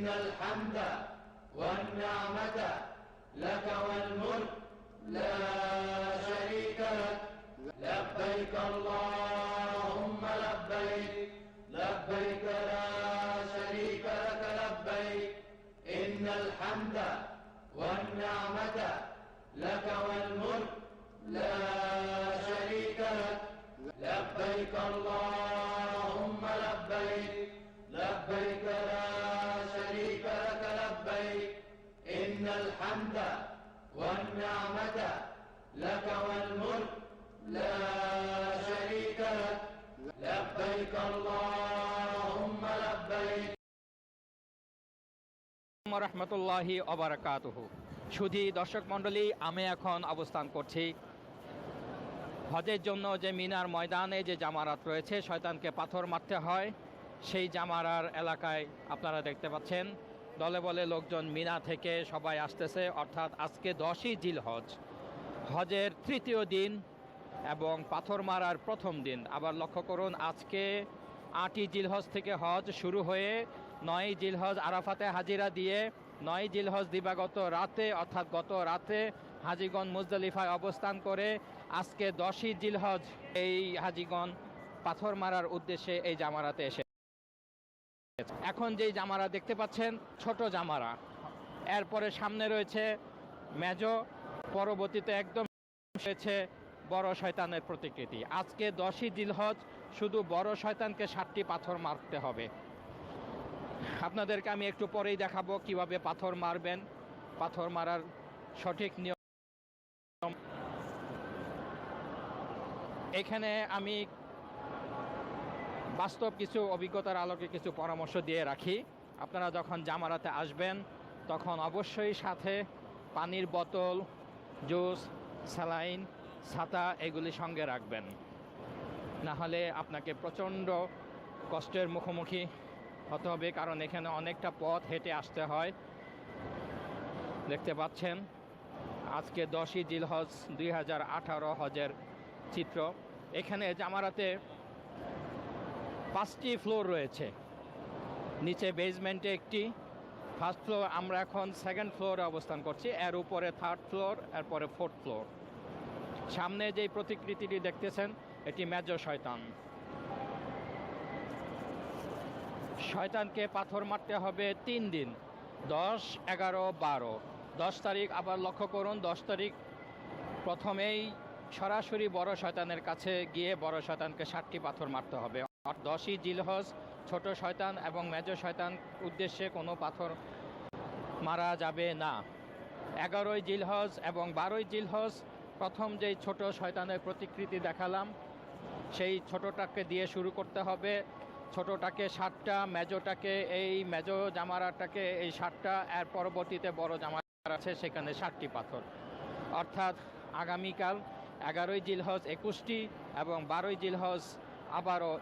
ইন্নাল হামদা ওয়ান নি'মাতা লাকা ওয়াল মুলক লা শারীকা লাক লাব্বাইক আল্লাহুম্মা লাব্বাইক লাব্বাইক লা শারীকা লাক লাব্বাইক ইন্নাল হামদা ওয়ান নি'মাতা লাকা ওয়াল মুলক লা শারীকা লাক লাব্বাইক আল্লাহুম্মা লাব্বাইক লাব্বাইক লা শারীকা লাক লাব্বাইক ইন্নাল হামদা ওয়ান নি'মাতা লাকা ওয়াল মুলক লা শারীকা লাক লাব্বাইক আল্লাহুম্মা লাব্বাইক। রাহমাতুল্লাহি ওয়া বারাকাতুহু। সুধী দর্শক মণ্ডলী, আমি এখন অবস্থান করছি হজের জন্য যে মিনার ময়দানে যে জামারাত রয়েছে, শয়তানকে পাথর মারতে হয়, সেই জামারার এলাকায় আপনারা দেখতে পাচ্ছেন দলে বলে লোকজন মিনা থেকে সবাই আসতেছে। অর্থাৎ আজকে 10ই জিলহজ, হজের তৃতীয় দিন এবং পাথর মারার প্রথম দিন। আবার লক্ষ্য করুন, আজকে 8ই জিলহজ থেকে হজ শুরু হয়ে 9ই জিলহজ আরাফাতে হাজিরা দিয়ে 9ই জিলহজ দিবাগত রাতে অর্থাৎ গত রাতে হাজিগণ মুজদালিফায় অবস্থান করে আজকে 10ই জিলহজ এই হাজিগণ পাথর মারার উদ্দেশ্যে এই জামারাতে এসে। এখন যেই জামারা দেখতে পাচ্ছেন ছোট জামারা, এরপরে সামনে রয়েছে মেজো, পরবর্তীতে একদম রয়েছে বড় শয়তানের প্রতিকৃতি। আজকে 10ই জিলহজ শুধু বড় শয়তানকে 7টি পাথর মারতে হবে। আপনাদেরকে আমি একটু পরেই দেখাবো কিভাবে পাথর মারবেন, পাথর মারার সঠিক নিয়ম। এখানে আমি বাস্তব কিছু অভিজ্ঞতার আলোকে কিছু পরামর্শ দিয়ে রাখি। আপনারা যখন জামারাতে আসবেন তখন অবশ্যই সাথে পানির বোতল, জুস, স্যালাইন, ছাতা এগুলি সঙ্গে রাখবেন, না হলে আপনাকে প্রচণ্ড কষ্টের মুখোমুখি হতে হবে, কারণ এখানে অনেকটা পথ হেঁটে আসতে হয়। দেখতে পাচ্ছেন আজকে 10ই জিলহজ 2018 হজের চিত্র। এখানে জামারাতে 5টি ফ্লোর রয়েছে, নিচে বেসমেন্টে একটি, ফার্স্ট ফ্লোর, আমরা এখন সেকেন্ড ফ্লোরে অবস্থান করছি, এর উপরে থার্ড ফ্লোর, এরপরে ফোর্থ ফ্লোর। সামনে যেই প্রতিকৃতিটি দেখতেছেন এটি মেজো শয়তান। শয়তানকে পাথর মারতে হবে 3 দিন, 10, 11, 12। 10 তারিখ আবার লক্ষ্য করুন, 10 তারিখ প্রথমেই সরাসরি বড় শয়তানের কাছে গিয়ে বড় শয়তানকে 7টি পাথর মারতে হবে। 10ই জিলহজ ছোট শয়তান এবং মেজো শয়তান উদ্দেশ্যে কোনো পাথর মারা যাবে না। 11ই জিলহজ এবং 12ই জিলহজ প্রথম যেই ছোট শয়তানের প্রতিকৃতি দেখালাম সেই ছোটটাকে দিয়ে শুরু করতে হবে। ছোটটাকে 7টা, মেজোটাকে এই মেজো জামারাটাকে এই 7টা, এর পরবর্তীতে বড় জামারা আছে সেখানে 7টি পাথর। অর্থাৎ আগামীকাল 11ই জিলহজ 21টি এবং 12ই জিলহজ আবারও